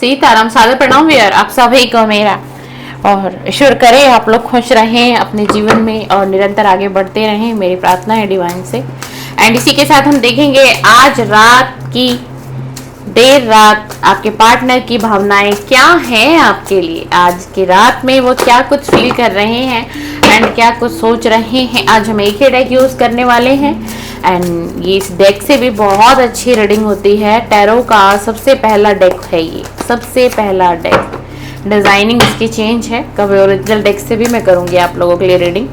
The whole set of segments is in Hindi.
सीताराम, सादर प्रणाम व्यूअर, आप सभी को मेरा। और ईश्वर करे आप लोग खुश रहें अपने जीवन में और निरंतर आगे बढ़ते रहें, मेरी प्रार्थना है डिवाइन से। एंड इसी के साथ हम देखेंगे आज रात की देर रात आपके पार्टनर की भावनाएं क्या हैं आपके लिए। आज की रात में वो क्या कुछ फील कर रहे हैं एंड क्या कुछ सोच रहे हैं। आज हम एक ही डेक यूज करने वाले हैं एंड ये इस डेक से भी बहुत अच्छी रीडिंग होती है। टैरो का सबसे पहला डेक है ये, सबसे पहला डेक। डिजाइनिंग इसकी चेंज है, कभी ओरिजिनल डेक से भी मैं करूंगी आप लोगों के लिए रीडिंग,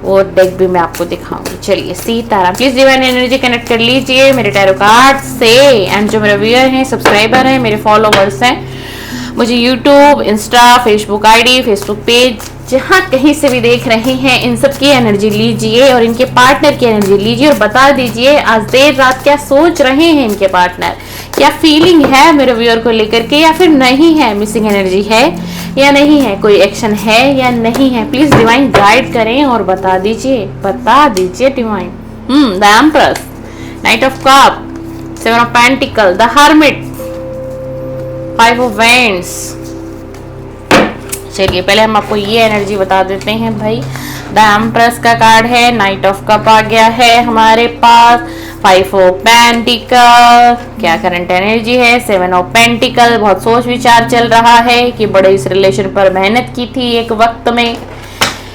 वो डेक भी मैं आपको दिखाऊंगी। चलिए Sitaram, please divine energy connect कर लीजिए मेरे टैरो कार्ड से। एंड जो मेरे व्यूअर हैं, सब्सक्राइबर हैं, मेरे फॉलोवर्स हैं, मुझे YouTube, Insta, Facebook ID, Facebook page, जहाँ कहीं से भी देख रहे हैं, इन सब की एनर्जी लीजिए और इनके पार्टनर की एनर्जी लीजिए और बता दीजिए आज देर रात क्या सोच रहे हैं इनके पार्टनर, क्या फीलिंग है मेरे व्यूअर को लेकर के, या फिर नहीं है, मिसिंग एनर्जी है या नहीं है, कोई एक्शन है या नहीं है। प्लीज डिवाइन गाइड करें और बता दीजिए divine. The empress, night of cup, 7 of pentacle, the hermit, 5 of vends. चलिए पहले हम आपको ये एनर्जी बता देते हैं भाई। द एम्प्रेस का कार्ड है, नाइट ऑफ कप आ गया है हमारे पास, 5 ऑफ पेंटिकल, क्या करंट एनर्जी है, 7 ऑफ पेंटिकल। बहुत सोच विचार चल रहा है कि बड़े इस रिलेशन पर मेहनत की थी एक वक्त में,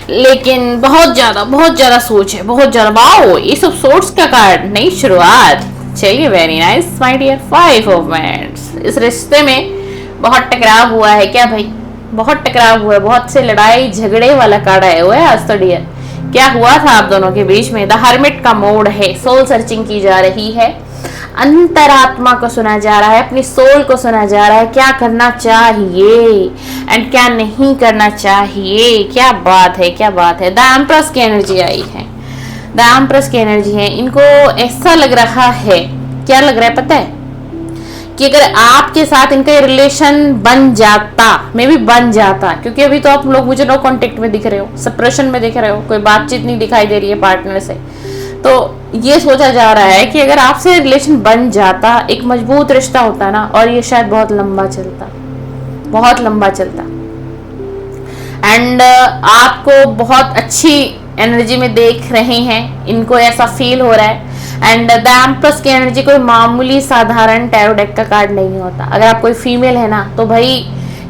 लेकिन बहुत ज्यादा सोच है, बहुत ज्यादा। वाओ, ये सब सोच का कार्ड, नई शुरुआत। चलिए very nice my dear. 5 of wands, इस रिश्ते में बहुत टकराव हुआ है क्या भाई, बहुत टकराव हुआ है, बहुत से लड़ाई झगड़े वाला कार्ड आया हुआ है आज तो डियर। क्या हुआ था आप दोनों के बीच में। द हर्मिट का मोड है, सोल सर्चिंग की जा रही है, अंतरात्मा को सुना जा रहा है, अपनी सोल को सुना जा रहा है, क्या करना चाहिए एंड क्या नहीं करना चाहिए। क्या बात है, क्या बात है। द एम्प्रेस की एनर्जी आई है, द एम्प्रेस की एनर्जी है। इनको ऐसा लग रहा है, क्या लग रहा है पता है, कि अगर आपके साथ इनका रिलेशन बन जाता, मे भी बन जाता, क्योंकि अभी तो आप लोग मुझे नो कांटेक्ट में दिख रहे हो, सप्रेशन में दिख रहे हो, कोई बातचीत नहीं दिखाई दे रही है पार्टनर से, तो ये सोचा जा रहा है कि अगर आपसे रिलेशन बन जाता, एक मजबूत रिश्ता होता ना, और ये शायद बहुत लंबा चलता, बहुत लंबा चलता। एंड आपको बहुत अच्छी एनर्जी में देख रहे हैं, इनको ऐसा फील हो रहा है। एंड द एम्प्रेस की एनर्जी कोई मामूली साधारण टैरो डेक का कार्ड नहीं होता। अगर आप कोई फीमेल है ना, तो भाई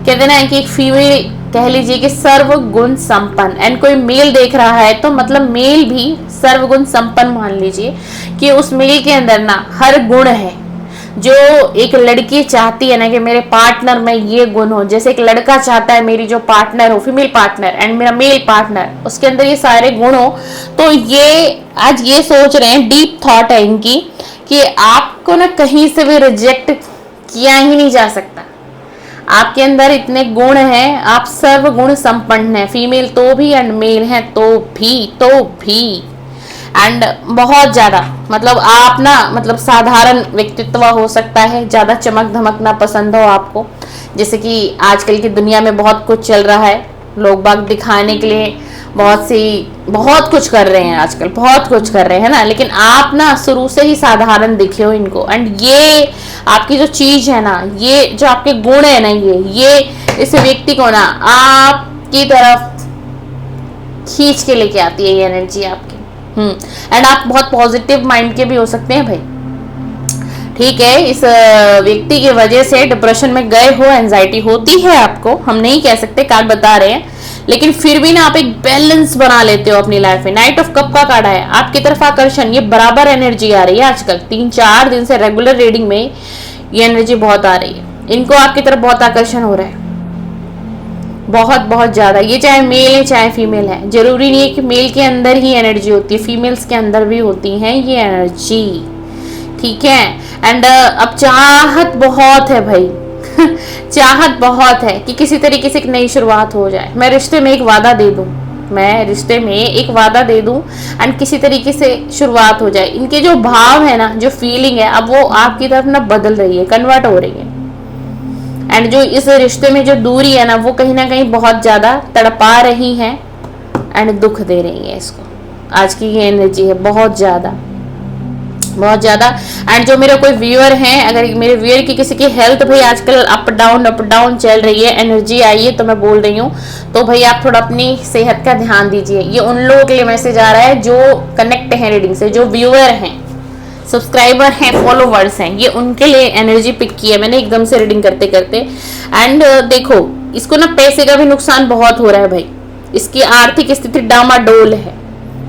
कहते ना कि एक फीमेल कह लीजिए कि सर्वगुण संपन्न, एंड कोई मेल देख रहा है तो मतलब मेल भी सर्वगुण संपन्न मान लीजिए कि उस मेल के अंदर ना हर गुण है जो एक लड़की चाहती है ना कि मेरे पार्टनर में ये गुण हो। जैसे एक लड़का चाहता है मेरी जो पार्टनर हो, फीमेल पार्टनर, एंड मेरा मेल पार्टनर, उसके अंदर ये सारे गुण हो। तो ये आज ये सोच रहे हैं, डीप थॉट है इनकी, कि आपको ना कहीं से भी रिजेक्ट किया ही नहीं जा सकता। आपके अंदर इतने गुण हैं, आप सर्व गुण संपन्न हैं, फीमेल तो भी एंड मेल हैं तो भी एंड बहुत ज्यादा, मतलब आप ना, मतलब साधारण व्यक्तित्व हो सकता है, ज्यादा चमक धमक ना पसंद हो आपको। जैसे कि आजकल की दुनिया में बहुत कुछ चल रहा है, लोग बाग दिखाने के लिए बहुत कुछ कर रहे हैं आजकल, बहुत कुछ कर रहे हैं ना, लेकिन आप ना शुरू से ही साधारण दिखे हो इनको। एंड ये आपकी जो चीज है ना, ये जो आपके गुण है ना, ये इस व्यक्ति को ना आपकी तरफ खींच के लेके आती है ये एनर्जी आपकी। एंड आप बहुत पॉजिटिव माइंड के भी हो सकते हैं भाई, ठीक है। इस व्यक्ति की वजह से डिप्रेशन में गए हो, एंजाइटी होती है आपको, हम नहीं कह सकते, कार्ड बता रहे हैं, लेकिन फिर भी ना आप एक बैलेंस बना लेते हो अपनी लाइफ में। नाइट ऑफ कप का कार्ड है, आपकी तरफ आकर्षण, ये बराबर एनर्जी आ रही है आजकल, 3-4 दिन से रेगुलर रीडिंग में ये एनर्जी बहुत आ रही है। इनको आपकी तरफ बहुत आकर्षण हो रहा है, बहुत ज्यादा। ये चाहे मेल है चाहे फीमेल है, जरूरी नहीं है कि मेल के अंदर ही एनर्जी होती है, फीमेल्स के अंदर भी होती है ये एनर्जी, ठीक है। एंड अब चाहत बहुत है भाई चाहत बहुत है कि किसी तरीके से एक नई शुरुआत हो जाए। मैं रिश्ते में एक वादा दे दूं एंड किसी तरीके से शुरुआत हो जाए। इनके जो भाव है ना, जो फीलिंग है, अब वो आपकी तरफ ना बदल रही है, कन्वर्ट हो रही है। एंड जो इस रिश्ते में जो दूरी है ना, वो कहीं ना कहीं बहुत ज्यादा तड़पा रही है एंड दुख दे रही है इसको। आज की ये एनर्जी है बहुत ज्यादा। बहुत ज्यादा। एंड जो मेरे कोई व्यूअर हैं, अगर मेरे व्यूअर की किसी की हेल्थ भाई आजकल अप डाउन चल रही है, एनर्जी आई है, तो मैं बोल रही हूँ तो भाई आप थोड़ा अपनी सेहत का ध्यान दीजिए। ये उन लोगों के लिए मैसेज आ रहा है जो कनेक्ट हैं रीडिंग से, जो व्यूअर हैं, सब्सक्राइबर हैं, फॉलोवर्स हैं, ये उनके लिए एनर्जी पिक की है मैंने एकदम से रीडिंग करते करते। एंड देखो इसको ना पैसे का भी नुकसान बहुत हो रहा है भाई, इसकी आर्थिक स्थिति डामाडोल है,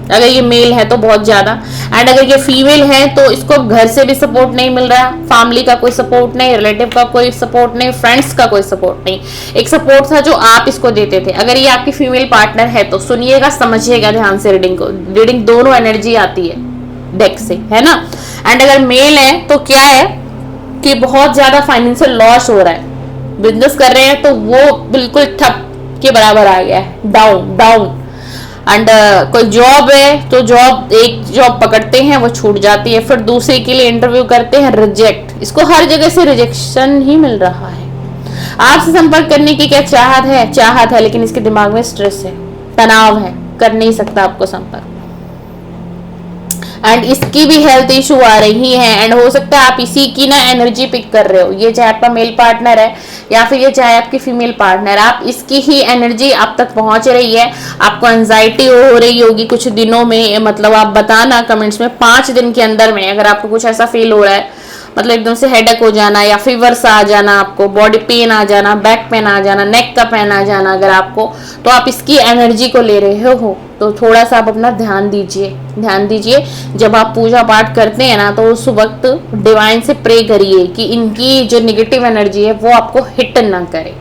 अगर ये मेल है तो बहुत ज्यादा। एंड अगर ये फीमेल है तो इसको घर से भी सपोर्ट नहीं मिल रहा, फैमिली का कोई सपोर्ट नहीं, रिलेटिव का कोई सपोर्ट नहीं, फ्रेंड्स का कोई सपोर्ट नहीं। एक सपोर्ट था जो आप इसको देते थे। अगर ये आपकी फीमेल पार्टनर है तो सुनिएगा, समझिएगा ध्यान से रीडिंग को। रीडिंग दोनों एनर्जी आती है डेक से, है ना। एंड अगर मेल है तो क्या है कि बहुत ज्यादा फाइनेंशियल लॉस हो रहा है, बिजनेस कर रहे हैं तो वो बिल्कुल ठप के बराबर आ गया है, डाउन। एंड कोई जॉब है तो जॉब, एक जॉब पकड़ते हैं वो छूट जाती है, फिर दूसरे के लिए इंटरव्यू करते हैं, रिजेक्ट। इसको हर जगह से रिजेक्शन ही मिल रहा है। आपसे संपर्क करने की क्या चाहत है, लेकिन इसके दिमाग में स्ट्रेस है, तनाव है, कर नहीं सकता आपको संपर्क। एंड इसकी भी हेल्थ इशू आ रही है। एंड हो सकता है आप इसी की ना एनर्जी पिक कर रहे हो, ये चाहे आपका मेल पार्टनर है या फिर ये चाहे आपकी फीमेल पार्टनर, आप इसकी ही एनर्जी आप तक पहुंच रही है। आपको एंजाइटी हो रही होगी कुछ दिनों में, मतलब आप बताना कमेंट्स में 5 दिन के अंदर में अगर आपको कुछ ऐसा फील हो रहा है, मतलब एकदम से हेडेक हो जाना या फीवर्स आ जाना, आपको बॉडी पेन आ जाना, बैक पेन आ जाना, नेक का पेन आ जाना, अगर आपको, तो आप इसकी एनर्जी को ले रहे हो तो थोड़ा सा आप अपना ध्यान दीजिए। जब आप पूजा पाठ करते हैं ना तो उस वक्त डिवाइन से प्रे करिए कि इनकी जो नेगेटिव एनर्जी है वो आपको हिट ना करे,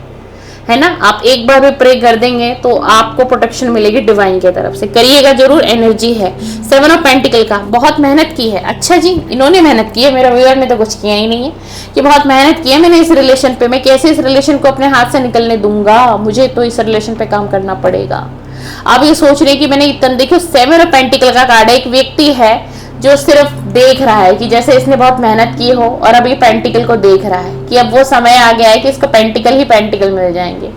है ना। आप एक बार भी प्रे कर देंगे तो आपको प्रोटेक्शन मिलेगी डिवाइन की तरफ से, करिएगा जरूर। एनर्जी है 7 ऑफ पेंटिकल का, बहुत मेहनत की है। अच्छा जी, इन्होंने मेहनत की है, मेरा व्यूअर ने तो कुछ किया ही नहीं है कि बहुत मेहनत की है मैंने इस रिलेशन पे, मैं कैसे इस रिलेशन को अपने हाथ से निकलने दूंगा, मुझे तो इस रिलेशन पे काम करना पड़ेगा। आप ये सोच रहे कि मैंने इतना, देखो 7 ऑफ पेंटिकल का कार्ड है, एक व्यक्ति है जो सिर्फ देख रहा है कि जैसे इसने बहुत मेहनत की हो और अब ये पेंटिकल को देख रहा है कि अब वो समय आ गया है कि इसको पेंटिकल ही पेंटिकल मिल जाएंगे,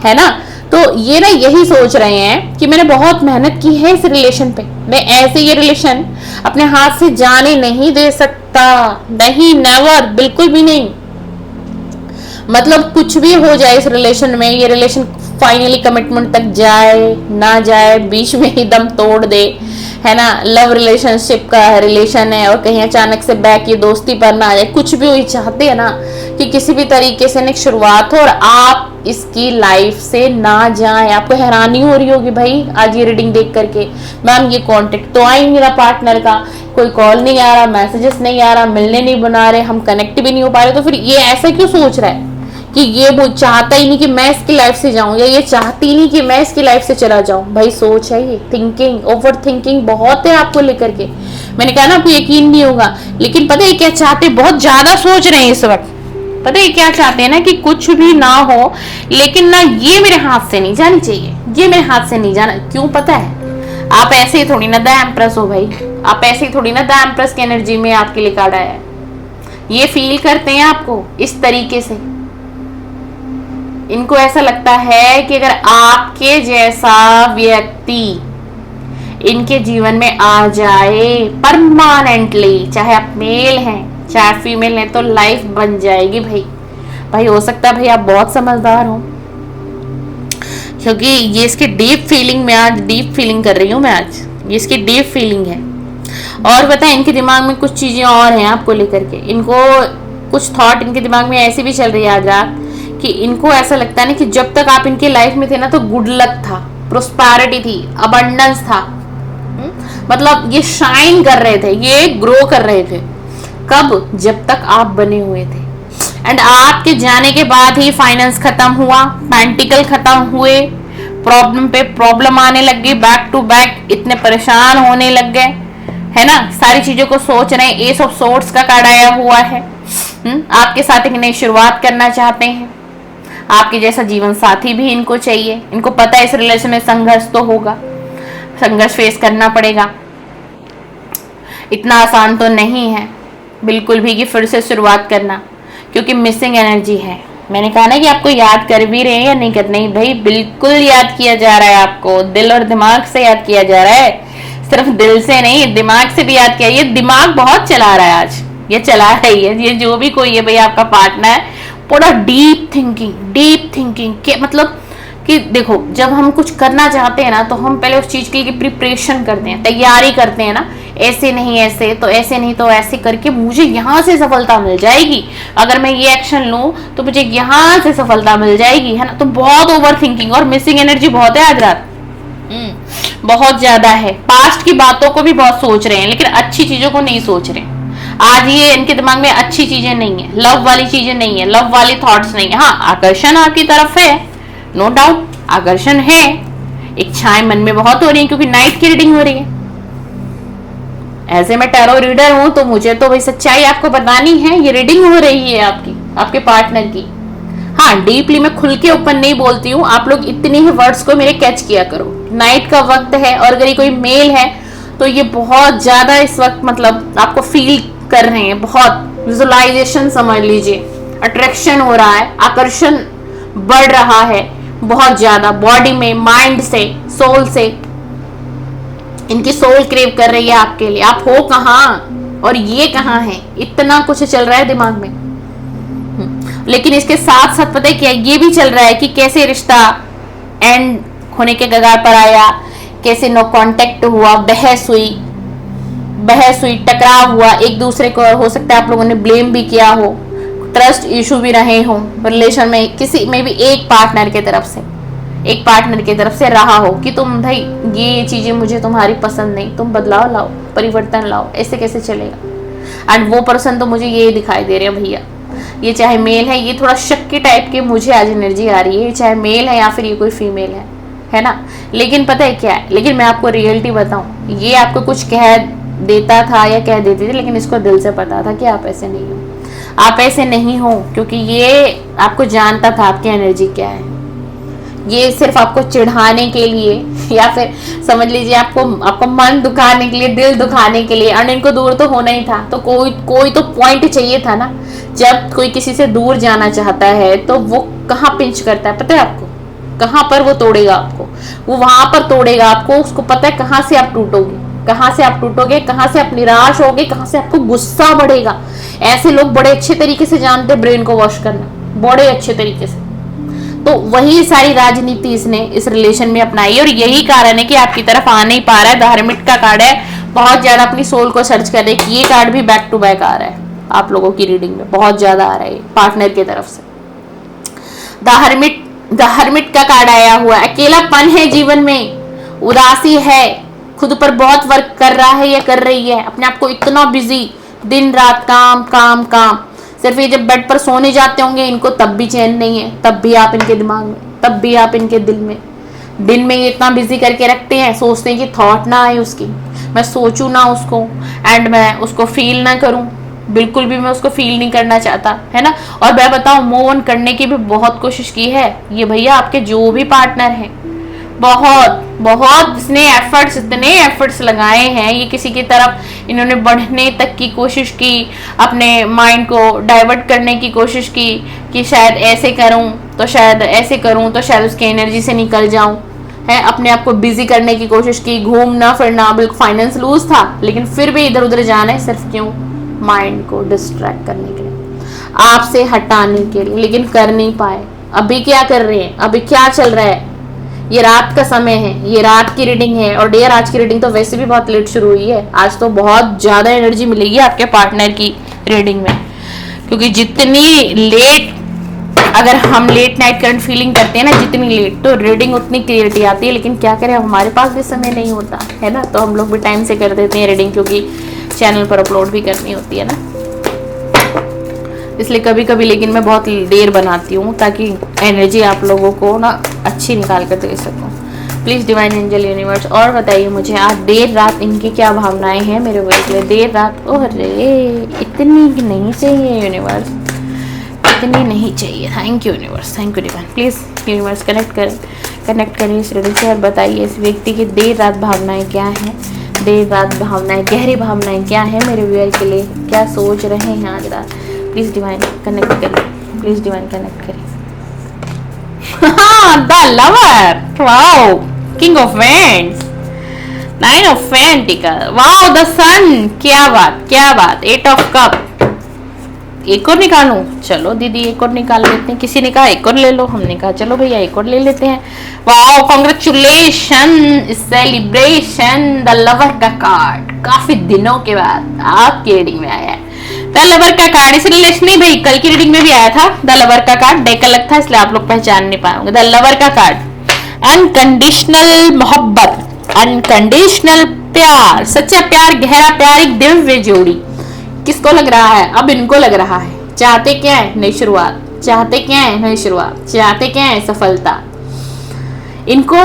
है ना। तो ये ना यही सोच रहे हैं कि मैंने बहुत मेहनत की है इस रिलेशन पे, मैं ऐसे ये रिलेशन अपने हाथ से जाने नहीं दे सकता, नहीं, नेवर, बिल्कुल भी नहीं। मतलब कुछ भी हो जाए इस रिलेशन में, ये रिलेशन फाइनली कमिटमेंट तक जाए ना जाए, बीच में ही दम तोड़ दे, है ना। लव रिलेशनशिप का रिलेशन है और कहीं अचानक से बैक ये दोस्ती पर ना आ जाए, कुछ भी वही चाहते हैं ना कि किसी भी तरीके से एक शुरुआत हो और आप इसकी लाइफ से ना जाएं। आपको हैरानी हो रही होगी भाई आज ये रीडिंग देख करके, मैम ये कांटेक्ट तो आ ही नहीं रहा पार्टनर का, कोई कॉल नहीं आ रहा, मैसेजेस नहीं आ रहा, मिलने नहीं बना रहे, हम कनेक्ट भी नहीं हो पा रहे, तो फिर ये ऐसा क्यों सोच रहा है कि ये वो चाहता ही नहीं कि मैं इसकी लाइफ से जाऊं, या ये चाहती नहीं कि मैं इसकी लाइफ से चला जाऊं। भाई सोच है ये, थिंकिंग, ओवर थिंकिंग बहुत है आपको लेकर के। मैंने कहा ना आपको यकीन नहीं होगा, लेकिन पता है क्या चाहते, बहुत ज्यादा सोच रहे हैं इस वक्त। पता है क्या चाहते हैं ना कि कुछ भी ना हो, लेकिन ना ये मेरे हाथ से नहीं जानी चाहिए, ये मेरे हाथ से नहीं जाना। क्यों पता है, आप ऐसे ही थोड़ी ना द एम्प्रेस हो भाई, आप ऐसे ही थोड़ी ना द एम्प्रेस की एनर्जी में आपके लिए कार्ड आया है। ये फील करते हैं आपको इस तरीके से, इनको ऐसा लगता है कि अगर आपके जैसा व्यक्ति इनके जीवन में आ जाए परमानेंटली, चाहे आप मेल हैं चाहे फीमेल हैं, तो लाइफ बन जाएगी भाई। हो सकता है भाई आप बहुत समझदार हो, क्योंकि ये इसकी डीप फीलिंग में, आज डीप फीलिंग कर रही हूँ मैं, आज ये इसकी डीप फीलिंग है। और बताएं इनके दिमाग में कुछ चीजें और हैं आपको लेकर के, इनको कुछ थॉट इनके दिमाग में ऐसी भी चल रही है आज रात कि इनको ऐसा लगता है ना कि जब तक आप इनकी लाइफ में थे ना तो गुड लक था, प्रोस्पेरिटी थी, अबंडेंस था, मतलब ये शाइन कर रहे थे, ये ग्रो कर रहे थे। कब? जब तक आप बने हुए थे। एंड आपके जाने के बाद ही फाइनेंस खत्म हुआ, पेंटिकल खत्म हुए, प्रॉब्लम पे प्रॉब्लम आने लग गई, बैक टू बैक इतने परेशान होने लग गए, है ना। सारी चीजों को सोच रहे हैं, एस ऑफ सोर्ड्स का कार्ड आया हुआ है। आपके साथ एक नई शुरुआत करना चाहते हैं, आपके जैसा जीवन साथी भी इनको चाहिए। इनको पता है इस रिलेशन में संघर्ष तो होगा, संघर्ष फेस करना पड़ेगा, इतना आसान तो नहीं है बिल्कुल भी कि फिर से शुरुआत करना, क्योंकि मिसिंग एनर्जी है। मैंने कहा ना कि आपको याद कर भी रहे हैं या नहीं कर, नहीं भाई बिल्कुल याद किया जा रहा है, आपको दिल और दिमाग से याद किया जा रहा है। सिर्फ दिल से नहीं, दिमाग से भी याद किया। ये दिमाग बहुत चला रहा है आज, ये चला रही है, ये जो भी कोई है भाई आपका पार्टनर, पूरा डीप थिंकिंग के मतलब कि देखो, जब हम कुछ करना चाहते हैं ना, तो हम पहले उस चीज के लिए प्रिपरेशन करते हैं, तैयारी करते हैं ना, ऐसे नहीं ऐसे, तो ऐसे नहीं तो ऐसे करके मुझे यहाँ से सफलता मिल जाएगी, अगर मैं ये एक्शन लूं तो मुझे यहाँ से सफलता मिल जाएगी, है ना। तो बहुत ओवर थिंकिंग और मिसिंग एनर्जी बहुत है आज रात, बहुत ज्यादा है। पास्ट की बातों को भी बहुत सोच रहे हैं, लेकिन अच्छी चीजों को नहीं सोच रहे। आज ये इनके दिमाग में अच्छी चीजें नहीं है, लव वाली चीजें नहीं है, लव वाली थॉट्स नहीं है। हाँ, आकर्षण आपकी तरफ है, नो डाउट आकर्षण है, इच्छाएं मन में बहुत हो रही है, क्योंकि नाइट की रीडिंग हो रही है। ऐसे मैं टैरो रीडर हूं, तो मुझे तो भाई सच्चाई आपको बतानी है। ये रीडिंग हो रही है आपकी, आपके पार्टनर की। हाँ, डीपली मैं खुल के ओपन नहीं बोलती हूँ, आप लोग इतने ही वर्ड्स को मेरे कैच किया करो। नाइट का वक्त है, और अगर ये कोई मेल है तो ये बहुत ज्यादा इस वक्त मतलब आपको फील कर रहे हैं, बहुत विजुअलाइजेशन समझ लीजिए, अट्रैक्शन हो रहा है, आकर्षण बढ़ रहा है बहुत ज्यादा, बॉडी में, माइंड से, सोल से। इनकी सोल क्रेव कर रही है आपके लिए। आप हो कहाँ और ये कहाँ है, इतना कुछ चल रहा है दिमाग में। लेकिन इसके साथ साथ पता है क्या, ये भी चल रहा है कि कैसे रिश्ता एंड होने के कगार पर आया, कैसे नो कांटेक्ट हुआ, बहस हुई, टकराव हुआ, एक दूसरे को हो सकता है आप लोगों ने ब्लेम भी किया हो, ट्रस्ट इशू भी रहे हो रिलेशन में, किसी में भी एक पार्टनर की तरफ से रहा हो कि तुम भाई ये चीजें मुझे तुम्हारी पसंद नहीं, तुम बदलाव लाओ, परिवर्तन लाओ, ऐसे कैसे चलेगा। एंड वो पर्सन तो मुझे ये दिखाई दे रहे हैं भैया, ये चाहे मेल है, ये थोड़ा शक के टाइप के मुझे आज एनर्जी आ रही है, चाहे मेल है या फिर ये कोई फीमेल है ना। लेकिन पता है क्या है, लेकिन मैं आपको रियलिटी बताऊं, ये आपको कुछ कह देता था या कह देती थी, लेकिन इसको दिल से पता था कि आप ऐसे नहीं हो, आप ऐसे नहीं हो, क्योंकि ये आपको जानता था आपकी एनर्जी क्या है। ये सिर्फ आपको चिढ़ाने के लिए या फिर समझ लीजिए आपको मन दुखाने के लिए, दिल दुखाने के लिए, और इनको दूर तो होना ही था, तो कोई तो पॉइंट चाहिए था ना। जब कोई किसी से दूर जाना चाहता है तो वो कहाँ पिंच करता है, पता है आपको, कहाँ पर वो तोड़ेगा आपको, वो वहां पर तोड़ेगा आपको। उसको पता है कहाँ से आप टूटोगे, कहाँ से आप निराश होगे, कहाँ से आपको गुस्सा बढ़ेगा। ऐसे लोग बड़े अच्छे तरीके से जानते हैं ब्रेन को वॉश करना, बड़े अच्छे तरीके से। तो वही सारी राजनीति इसने इस रिलेशन में अपनाई, और यही कारण है कि आपकी तरफ आ नहीं पा रहा है। धार्मिक का कार्ड है, बहुत ज्यादा अपनी सोल को सर्च कर रहे हैं। ये कार्ड भी बैक टू बैक आ रहा है आप लोगों की रीडिंग में, बहुत ज्यादा आ रहा है पार्टनर की तरफ से। धार्मिक का कार्ड आया हुआ है, अकेलापन है जीवन में, उदासी है, खुद पर बहुत वर्क कर रहा है या कर रही है, अपने आप को इतना बिजी, दिन रात काम काम काम। सिर्फ ये जब बेड पर सोने जाते होंगे इनको तब भी चैन नहीं है, तब भी आप इनके दिमाग में, तब भी आप इनके दिल में। दिन में ये इतना बिजी करके रखते हैं, सोचते हैं कि थॉट ना आए उसकी, मैं सोचूं ना उसको, एंड मैं उसको फील ना करूं, बिल्कुल भी मैं उसको फील नहीं करना चाहता, है ना। और मैं बताऊं, मूव ऑन करने की भी बहुत कोशिश की है ये भैया, आपके जो भी पार्टनर हैं, बहुत इसने इतने एफर्ट्स लगाए हैं। ये किसी की तरफ इन्होंने बढ़ने तक की कोशिश की, अपने माइंड को डाइवर्ट करने की कोशिश की कि शायद ऐसे करूं तो शायद ऐसे करूं तो शायद उसकी एनर्जी से निकल जाऊं, है। अपने आप को बिजी करने की कोशिश की, घूमना फिरना, बिल्कुल फाइनेंस लूज था, लेकिन फिर भी इधर उधर जाना है, सिर्फ क्यों, माइंड को डिस्ट्रैक्ट करने के लिए, आपसे हटाने के लिए, लेकिन कर नहीं पाए। अभी क्या कर रहे हैं, अभी क्या चल रहा है, ये रात का समय है, ये रात की रीडिंग है। और डियर, आज की रीडिंग तो वैसे भी बहुत लेट शुरू हुई है, आज तो बहुत ज्यादा एनर्जी मिलेगी आपके पार्टनर की रीडिंग में, क्योंकि जितनी लेट, अगर हम लेट नाइट करंट फीलिंग करते हैं ना, जितनी लेट, तो रीडिंग उतनी क्लियरिटी आती है। लेकिन क्या करें, हमारे पास भी समय नहीं होता है ना, तो हम लोग भी टाइम से कर देते हैं रीडिंग, क्योंकि चैनल पर अपलोड भी करनी होती है ना, इसलिए कभी कभी। लेकिन मैं बहुत देर बनाती हूँ ताकि एनर्जी आप लोगों को ना अच्छी निकाल कर दे सकूँ। प्लीज़ डिवाइन एंजल यूनिवर्स, और बताइए मुझे आज देर रात इनकी क्या भावनाएं हैं मेरे भाई के लिए। देर रात, ओह रे, इतनी नहीं चाहिए यूनिवर्स, इतनी नहीं चाहिए। Thank you universe, thank you divine. Please universe connect करें इस रीडिंग से, और बताइए इस व्यक्ति की देर रात भावनाएं क्या हैं, देर रात भावनाएं, गहरी भावनाएं क्या है मेरे व्यूअर के लिए, क्या सोच रहे हैं आज रात। प्लीज डिवाइन कनेक्ट करें, प्लीज डिवाइन कनेक्ट करें। The lover, wow, king of wands, nine of pentacle, wow the sun, क्या बात क्या बात। एट ऑफ कप, एक और निकालूं? चलो दीदी एक और निकाल लेते हैं। किसी ने कहा एक और ले लो, हमने कहा चलो भैया एक और ले लेते हैं। Wow congratulation, celebration. The lover का कार्ड काफी दिनों के बाद आपकी रीडिंग में आया है। द लवर का कार्ड इस रिलेशन नहीं भाई, कल की रीडिंग में भी आया था द लवर का कार्ड, डेक अलग था इसलिए आप लोग पहचान नहीं पाएंगे। द लवर का कार्ड, अनकंडीशनल मोहब्बत, अनकंडीशनल प्यार, सच्चा प्यार, गहरा प्यार, एक दिव्य जोड़ी। किसको लग रहा है? अब इनको लग रहा है। चाहते क्या है? नई शुरुआत। चाहते क्या है? नई शुरुआत। चाहते क्या है? सफलता। इनको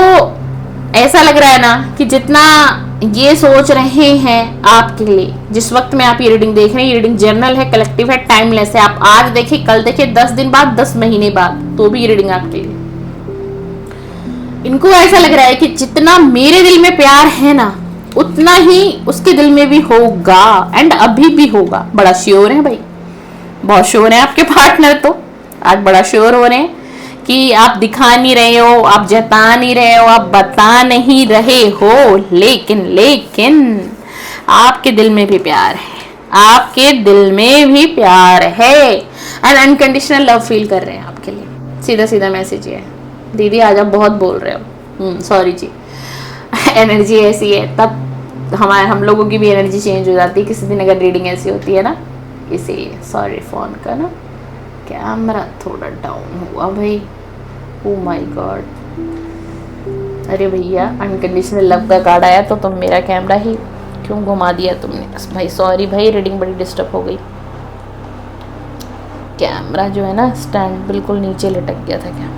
ऐसा लग रहा है ना कि जितना ये सोच रहे हैं आपके लिए, जिस वक्त में आप ये रीडिंग देख रहे हैं, ये रीडिंग जर्नल है, कलेक्टिव है, टाइमलेस है। आप आज देखिए, कल देखिए, 10 दिन बाद, 10 महीने बाद, तो भी ये रीडिंग आपके लिए। इनको ऐसा लग रहा है कि जितना मेरे दिल में प्यार है ना, उतना ही उसके दिल में भी होगा, एंड अभी भी होगा। बड़ा श्योर है भाई, बहुत श्योर है आपके पार्टनर। तो आज बड़ा श्योर हो रहे हैं कि आप दिखा नहीं रहे हो, आप जता नहीं रहे हो, आप बता नहीं रहे हो, लेकिन आपके दिल में भी प्यार है, आपके दिल में भी प्यार है, एंड अनकंडीशनल लव फील कर रहे हैं आपके लिए। सीधा सीधा मैसेज है। दीदी आज आप बहुत बोल रहे हो, सॉरी जी। एनर्जी ऐसी है, तब हम लोगों की भी एनर्जी चेंज हो जाती है किसी दिन अगर रीडिंग ऐसी होती है ना, इसीलिए सॉरी। फोन का ना कैमरा थोड़ा डाउन हुआ भाई, ओ माय गॉड। अरे भैया अनकंडीशनल लव का कार्ड आया तो तुम मेरा कैमरा ही क्यों घुमा दिया तुमने भाई? सॉरी भाई, रीडिंग बड़ी डिस्टर्ब हो गई। कैमरा जो है ना स्टैंड बिल्कुल नीचे लटक गया था क्या,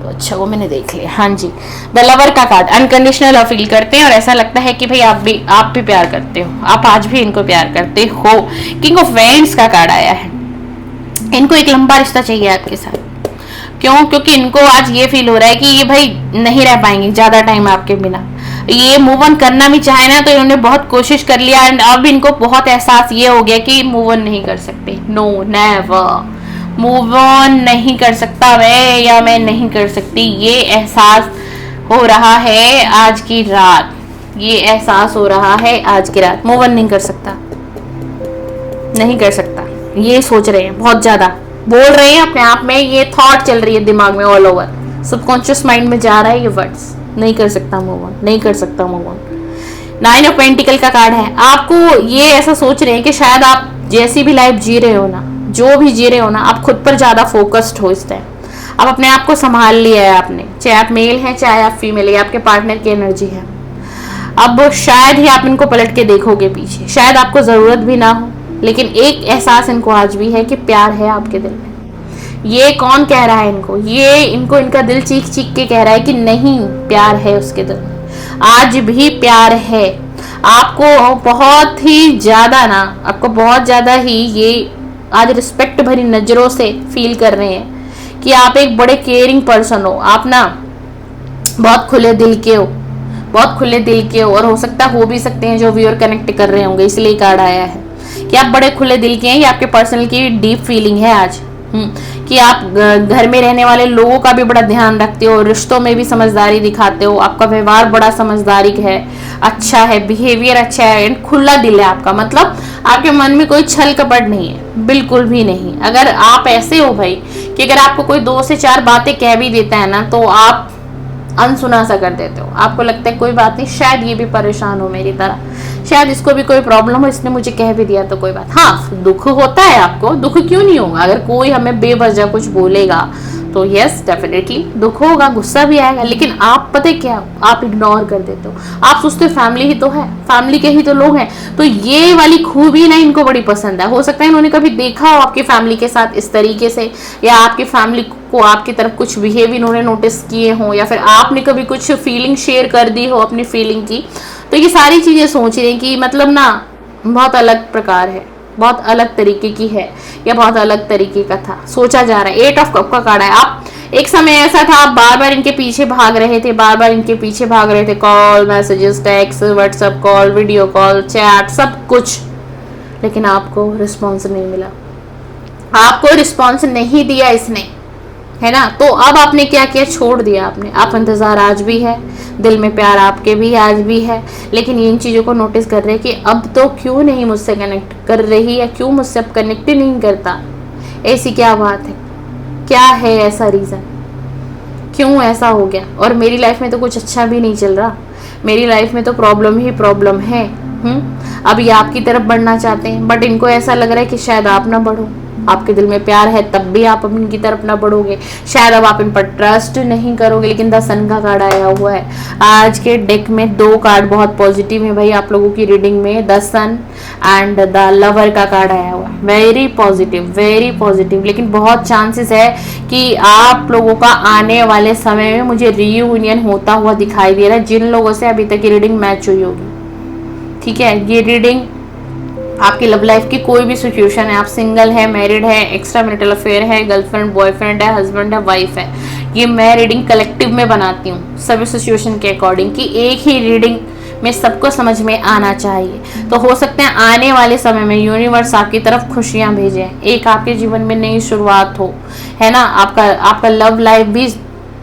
तो अच्छा वो मैंने देख लिया। हाँ जी, द लवर का कार्ड, अनकंडीशनल लव फील करते हैं और ऐसा लगता है कि भाई आप भी प्यार करते हो, आप आज भी इनको प्यार करते हो। किंग ऑफ वेंड्स का कार्ड आया है। इनको एक लंबा रिश्ता चाहिए आपके साथ। क्यों? क्योंकि इनको आज ये फील हो रहा है कि ये भाई नहीं रह पाएंगे ज्यादा टाइम आपके बिना। ये मूव ऑन करना भी चाहे ना तो इन्होंने बहुत कोशिश कर लिया, एंड अब इनको बहुत एहसास ये हो गया कि मूव ऑन नहीं कर सकते। नो नेवर, मूव ऑन नहीं कर सकता मैं, या मैं नहीं कर सकती। ये एहसास हो रहा है आज की रात, ये एहसास हो रहा है आज की रात। मूव ऑन नहीं कर सकता, नहीं कर सकता, ये सोच रहे हैं, बहुत ज्यादा बोल रहे हैं अपने आप में, ये थॉट चल रही है दिमाग में, ऑल ओवर सबकॉन्शियस माइंड में जा रहा है ये वर्ड्स। नहीं कर सकता मूव ऑन, नहीं कर सकता मूव ऑन। 9 ऑफ पेंटिकल का कार्ड है। आपको ये ऐसा सोच रहे हैं कि शायद आप जैसी भी लाइफ जी रहे हो ना, जो भी जी रहे हो ना, आप खुद पर ज्यादा फोकस्ड हो इस टाइम। आप अपने आप को संभाल लिया है आपने, चाहे आप मेल हैं चाहे आप फीमेल, ये आपके पार्टनर की एनर्जी है। अब शायद ही आप इनको पलट के देखोगे पीछे, शायद आपको जरूरत भी ना हो, लेकिन एक एहसास इनको आज भी है कि प्यार है आपके दिल में। ये कौन कह रहा है इनको? ये इनको इनका दिल चीख चीख के कह रहा है कि नहीं, प्यार है उसके दिल में, आज भी प्यार है। आपको बहुत ही ज्यादा ना, आपको बहुत ज्यादा ही ये आज रिस्पेक्ट भरी नजरों से फील कर रहे हैं कि आप एक बड़े केयरिंग पर्सन हो। आप ना बहुत खुले दिल के हो, बहुत खुले दिल के हो, और हो सकता हो भी सकते हैं जो व्यूअर कनेक्ट कर रहे होंगे, इसलिए कार्ड आया है कि आप बड़े खुले दिल के हैं। ये आपके पर्सनल की डीप फीलिंग है आज, कि आप घर में रहने वाले लोगों का भी बड़ा ध्यान रखते हो, रिश्तों में भी समझदारी दिखाते हो, आपका व्यवहार बड़ा समझदारी है, अच्छा है, बिहेवियर अच्छा है, एंड खुला दिल है आपका। मतलब आपके मन में कोई छल कपट नहीं है, बिल्कुल भी नहीं। अगर आप ऐसे हो भाई कि अगर आपको कोई 2 से 4 बातें कह भी देता है ना, तो आप अनसुना सा कर देते हो। आपको लगता है कोई बात नहीं, शायद ये भी परेशान हो मेरी तरह, शायद इसको भी कोई प्रॉब्लम हो, इसने मुझे कह भी दिया तो कोई बात। हाँ, दुख होता है आपको, दुख क्यों नहीं होगा? अगर कोई हमें बेवजह कुछ बोलेगा तो यस डेफिनेटली दुख होगा, गुस्सा भी आएगा, लेकिन आप पता है क्या, आप इग्नोर कर देते हो। आप सोचते हो फैमिली ही तो है, फैमिली के ही तो लोग हैं। तो ये वाली खूबी ना इनको बड़ी पसंद है। हो सकता है इन्होंने कभी देखा हो आपकी फैमिली के साथ इस तरीके से, या आपकी फैमिली को आपकी तरफ कुछ बिहेव इन्होंने नोटिस किए हो, या फिर आपने कभी कुछ फीलिंग शेयर कर दी हो अपनी फीलिंग की। तो ये सारी चीजें सोच रही हैं कि मतलब ना बहुत अलग प्रकार है, बहुत अलग तरीके की है, या बहुत अलग तरीके का था, सोचा जा रहा है। 8 ऑफ कप का कार्ड है। आप एक समय ऐसा था, आप बार बार इनके पीछे भाग रहे थे, बार बार इनके पीछे भाग रहे थे, call, messages, text, WhatsApp call, video call, chat, सब कुछ, लेकिन आपको रिस्पॉन्स नहीं मिला, आपको रिस्पॉन्स नहीं दिया इसने। है ना। तो अब आपने क्या किया, छोड़ दिया आपने। आप इंतजार आज भी है, दिल में प्यार आपके भी आज भी है, लेकिन इन चीज़ों को नोटिस कर रहे हैं कि अब तो क्यों नहीं मुझसे कनेक्ट कर रही, या क्यों मुझसे अब कनेक्ट ही नहीं करता, ऐसी क्या बात है, क्या है ऐसा रीज़न, क्यों ऐसा हो गया। और मेरी लाइफ में तो कुछ अच्छा भी नहीं चल रहा, मेरी लाइफ में तो प्रॉब्लम ही प्रॉब्लम है। अब ये आपकी तरफ बढ़ना चाहते हैं, बट इनको ऐसा लग रहा है कि शायद आप ना बढ़ो, आपके दिल में प्यार है तब भी आप इनकी तरफ ना बढ़ोगे, शायद अब आप इन पर ट्रस्ट नहीं करोगे। लेकिन द सन का कार्ड आया हुआ है आज के डेक में, 2 कार्ड बहुत पॉजिटिव है भाई आप लोगों की रीडिंग में, the sun and the lover का कार्ड आया हुआ है, वेरी पॉजिटिव वेरी पॉजिटिव। लेकिन बहुत चांसेस है कि आप लोगों का आने वाले समय में मुझे रीयूनियन होता हुआ दिखाई दे रहा है, जिन लोगों से अभी तक की रीडिंग मैच हुई होगी। ठीक है, ये रीडिंग आपकी लव लाइफ की कोई भी सिचुएशन है, आप सिंगल है, मैरिड है, एक्स्ट्रा मैरिटल अफेयर है, गर्लफ्रेंड बॉयफ्रेंड है, हस्बैंड है, वाइफ है, ये मैं रीडिंग कलेक्टिव में बनाती हूँ सभी सिचुएशन के अकॉर्डिंग, कि एक ही रीडिंग में सबको समझ में आना चाहिए। तो हो सकते हैं आने वाले समय में यूनिवर्स आपकी तरफ खुशियां भेजे, एक आपके जीवन में नई शुरुआत हो, है ना, आपका लव लाइफ भी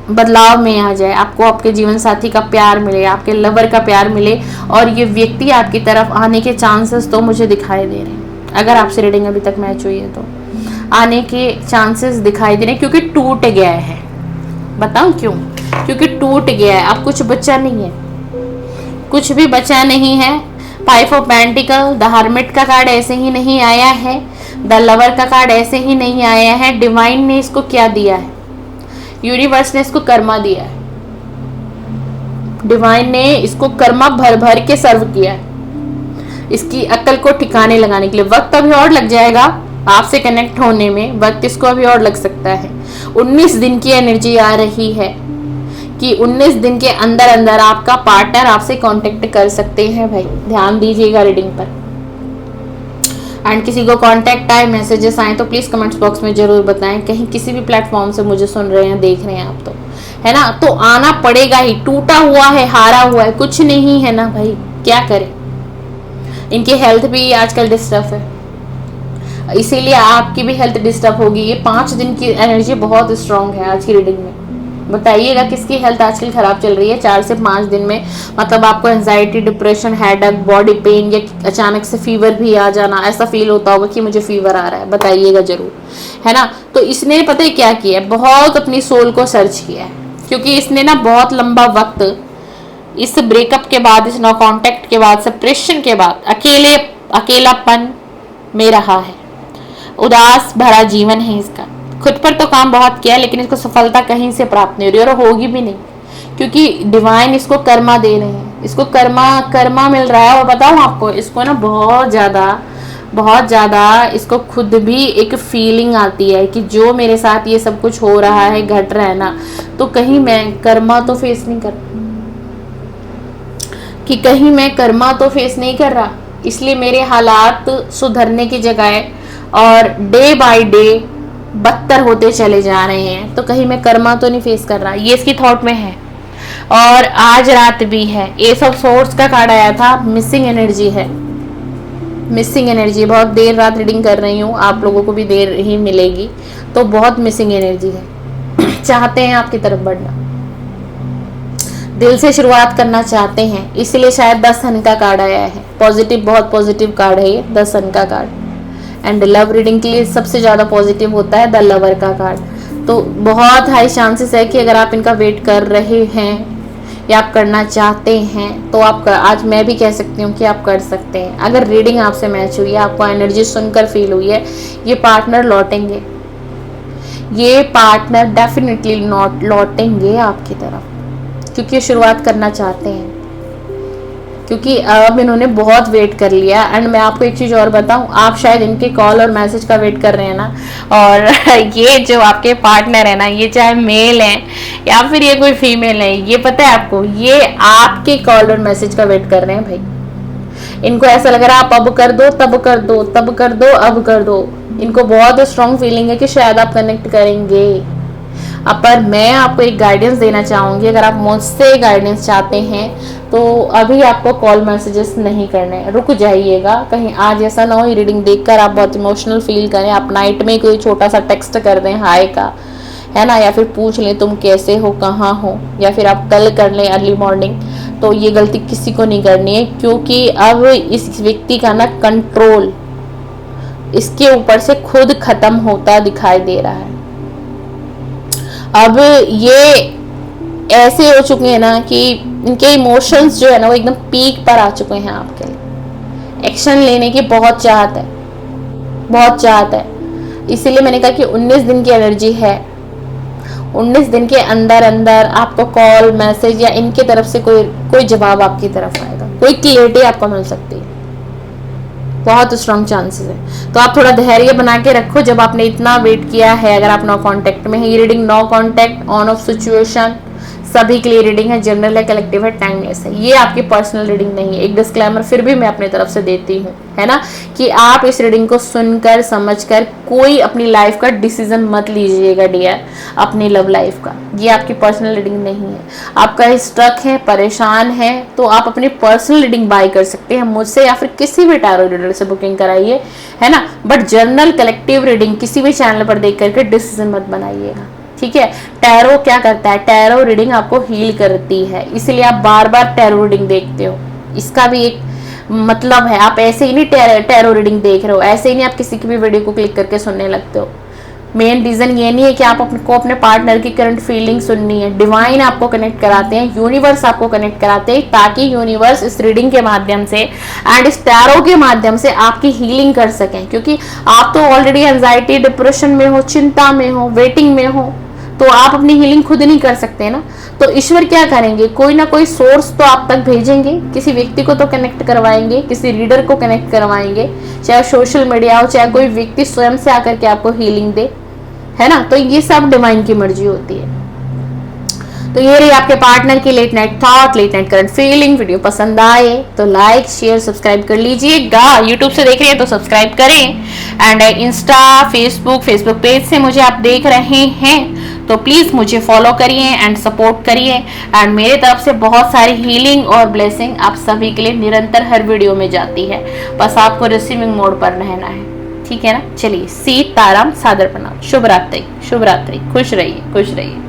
बदलाव में आ जाए, आपको आपके जीवन साथी का प्यार मिले, आपके लवर का प्यार मिले, और ये व्यक्ति आपकी तरफ आने के चांसेस तो मुझे दिखाई दे रहे हैं। अगर आपसे रीडिंग अभी तक मैच हुई है तो आने के चांसेस दिखाई दे रहे हैं, क्योंकि टूट गया है। बताऊं क्यों, क्योंकि टूट गया है, अब कुछ बचा नहीं है, कुछ भी बचा नहीं है। 5 ऑफ पेंटिकल, द हर्मिट का कार्ड ऐसे ही नहीं आया है, द लवर का कार्ड ऐसे ही नहीं आया है। डिवाइन ने इसको क्या दिया है, यूनिवर्स ने इसको कर्मा दिया है, डिवाइन ने इसको कर्मा भर भर के सर्व किया है, इसकी अक्ल को ठिकाने लगाने के लिए। वक्त अभी और लग जाएगा आपसे कनेक्ट होने में, वक्त इसको अभी और लग सकता है। 19 दिन की एनर्जी आ रही है कि 19 दिन के अंदर अंदर आपका पार्टनर आपसे कांटेक्ट कर सकते हैं भाई, ध्यान दीजिएगा रीडिंग पर। एंड किसी को कांटेक्ट आए, मैसेजेस आए तो प्लीज़ कमेंट्स बॉक्स में ज़रूर बताएं। कहीं किसी भी प्लेटफॉर्म से मुझे सुन रहे हैं, देख रहे हैं आप तो, है ना, तो आना पड़ेगा ही। टूटा हुआ है, हारा हुआ है, कुछ नहीं है ना भाई, क्या करें। इनकी हेल्थ भी आजकल डिस्टर्ब है, इसीलिए आपकी भी हेल्थ डिस्टर्ब होगी। ये 5 दिन की एनर्जी बहुत स्ट्रांग है आज की रीडिंग में। बताइएगा किसकी हेल्थ आजकल खराब चल रही है 4 से 5 दिन में। मतलब आपको anxiety, depression, headache, body pain, या अचानक से फीवर भी आ जाना, ऐसा फील होता होगा कि मुझे फीवर आ रहा है, बताइएगा जरूर, है ना। तो इसने पता है क्या किया है, बहुत अपनी सोल को सर्च किया है, क्योंकि इसने ना बहुत लंबा वक्त इस ब्रेकअप के बाद, इस नो कॉन्टेक्ट के बाद, सेपरेशन के बाद अकेलापन में रहा है। उदास भरा जीवन है इसका, खुद पर तो काम बहुत किया, लेकिन इसको सफलता कहीं से प्राप्त नहीं हो रही, और होगी भी नहीं, क्योंकि डिवाइन इसको कर्मा दे रहे हैं, इसको कर्मा मिल रहा है। और बताऊं आपको, इसको ना बहुत ज़्यादा इसको खुद भी एक फीलिंग आती है कि जो मेरे साथ ये सब कुछ हो रहा है, घट रहा है ना, तो कहीं मैं कर्मा तो फेस नहीं कर रहा, इसलिए मेरे हालात सुधरने की जगह और डे बाय डे बदतर होते चले जा रहे हैं, तो कहीं मैं कर्मा तो नहीं फेस कर रहा, ये इसकी थॉट में है। और आज रात भी है, एस ऑफ सोर्ड्स का कार्ड आया था, मिसिंग एनर्जी है, मिसिंग एनर्जी। बहुत देर रात रीडिंग कर रही हूँ, आप लोगों को भी देर ही मिलेगी, तो बहुत मिसिंग एनर्जी है। चाहते हैं आपकी तरफ बढ़ना, दिल से शुरुआत करना चाहते हैं, इसलिए शायद 10 सन का कार्ड आया है। पॉजिटिव, बहुत पॉजिटिव कार्ड है ये 10 सन का कार्ड। एंड लव रीडिंग के लिए सबसे ज़्यादा पॉजिटिव होता है द लवर का कार्ड। तो बहुत हाई चांसेस है कि अगर आप इनका वेट कर रहे हैं या आप करना चाहते हैं, तो आप आज मैं भी कह सकती हूँ कि आप कर सकते हैं। अगर रीडिंग आपसे मैच हुई है, आपको एनर्जी सुनकर फील हुई है, ये पार्टनर लौटेंगे, ये पार्टनर डेफिनेटली लौटेंगे आपकी तरफ, क्योंकि शुरुआत करना चाहते हैं, क्योंकि अब इन्होंने बहुत वेट कर लिया। एंड मैं आपको एक चीज़ और बताऊं, आप शायद इनके कॉल और मैसेज का वेट कर रहे हैं ना, और ये जो आपके पार्टनर है ना, ये चाहे मेल है या फिर ये कोई फीमेल है, ये पता है आपको, ये आपके कॉल और मैसेज का वेट कर रहे हैं भाई। इनको ऐसा लग रहा है आप अब कर दो, तब कर दो, तब कर दो, अब कर दो। इनको बहुत स्ट्रॉन्ग फीलिंग है कि शायद आप कनेक्ट करेंगे। अब पर मैं आपको एक गाइडेंस देना चाहूँगी, अगर आप मुझसे गाइडेंस चाहते हैं तो अभी आपको कॉल मैसेजेस नहीं करने, रुक जाइएगा। कहीं आज ऐसा ना हो रीडिंग देखकर आप बहुत इमोशनल फील करें, आप नाइट में कोई छोटा सा टेक्स्ट कर दें हाय का, है ना, या फिर पूछ लें तुम कैसे हो, कहाँ हो, या फिर आप कल कर लें अर्ली मॉर्निंग। तो ये गलती किसी को नहीं करनी है, क्योंकि अब इस व्यक्ति का ना कंट्रोल इसके ऊपर से खुद खत्म होता दिखाई दे रहा है। अब ये ऐसे हो चुके हैं ना कि इनके इमोशंस जो है ना वो एकदम पीक पर आ चुके हैं आपके लिए। एक्शन लेने की बहुत चाहत है, बहुत चाहत है। इसीलिए मैंने कहा कि 19 दिन की एनर्जी है। 19 दिन के अंदर अंदर आपको कॉल, मैसेज या इनके तरफ से कोई जवाब आपकी तरफ आएगा, कोई क्लियरिटी आपको मिल सकती है। बहुत स्ट्रॉन्ग चांसेस है। तो आप थोड़ा धैर्य बना के रखो। जब आपने इतना वेट किया है, अगर आप नो कांटेक्ट में है, ये reading no contact, on off situation, सभी के लिए रीडिंग है, जनरल है, कलेक्टिव है, टाइमलेस है। ये आपकी पर्सनल रीडिंग नहीं है। एक डिस्क्लेमर फिर भी मैं अपनी तरफ से देती हूँ, है ना, कि आप इस रीडिंग को सुनकर समझकर कोई अपनी लाइफ का डिसीजन मत लीजिएगा डियर, अपनी लव लाइफ का। ये आपकी पर्सनल रीडिंग नहीं है। आपका स्ट्रक है, परेशान है, तो आप अपनी पर्सनल रीडिंग बाय कर सकते हैं मुझसे या फिर किसी भी टैरो रीडर से बुकिंग कराइए, है ना। बट जनरल कलेक्टिव रीडिंग किसी भी चैनल पर देख करके डिसीजन मत बनाइएगा, ठीक है। टैरो क्या करता है, टैरो रीडिंग आपको हील करती है, इसलिए आप बार बार टैरो रीडिंग देखते हो। इसका भी एक मतलब है। आप ऐसे ही नहीं टैरो रीडिंग देख रहे हो, ऐसे ही नहीं आप किसी की भी वीडियो को क्लिक करके सुनने लगते हो। मेन रीजन ये नहीं है कि आप अपने पार्टनर की करंट फीलिंग सुननी है। डिवाइन आपको कनेक्ट कराते हैं, यूनिवर्स आपको कनेक्ट कराते हैं, ताकि यूनिवर्स इस रीडिंग के माध्यम से एंड इस टैरो के माध्यम से आपकी हीलिंग कर सकें। क्योंकि आप तो ऑलरेडी एंजाइटी, डिप्रेशन में हो, चिंता में हो, वेटिंग में हो, तो आप अपनी हीलिंग खुद नहीं कर सकते ना। तो ईश्वर क्या करेंगे, कोई ना कोई सोर्स तो आप तक भेजेंगे, किसी व्यक्ति को तो कनेक्ट करवाएंगे, किसी रीडर को कनेक्ट करवाएंगे, चाहे सोशल मीडिया हो, चाहे कोई व्यक्ति स्वयं से आकर के आपको हीलिंग दे, है ना। तो ये सब डिवाइन की मर्जी होती है। तो ये रही आपके पार्टनर की late night thought, late night current feeling. Video पसंद आए तो लाइक, शेयर, सब्सक्राइब कर लीजिएगा। यूट्यूब से देख रहे हैं तो सब्सक्राइब करें, एंड इंस्टा, फेसबुक पेज से मुझे आप देख रहे हैं तो प्लीज मुझे फॉलो करिए एंड सपोर्ट करिए। एंड मेरे तरफ से बहुत सारी हीलिंग और ब्लेसिंग आप सभी के लिए निरंतर हर वीडियो में जाती है, बस आपको रिसीविंग मोड पर रहना है, ठीक है ना। चलिए, सीताराम, सादर प्रणाम, शुभ रात्रि, खुश रहिए, खुश रहिए।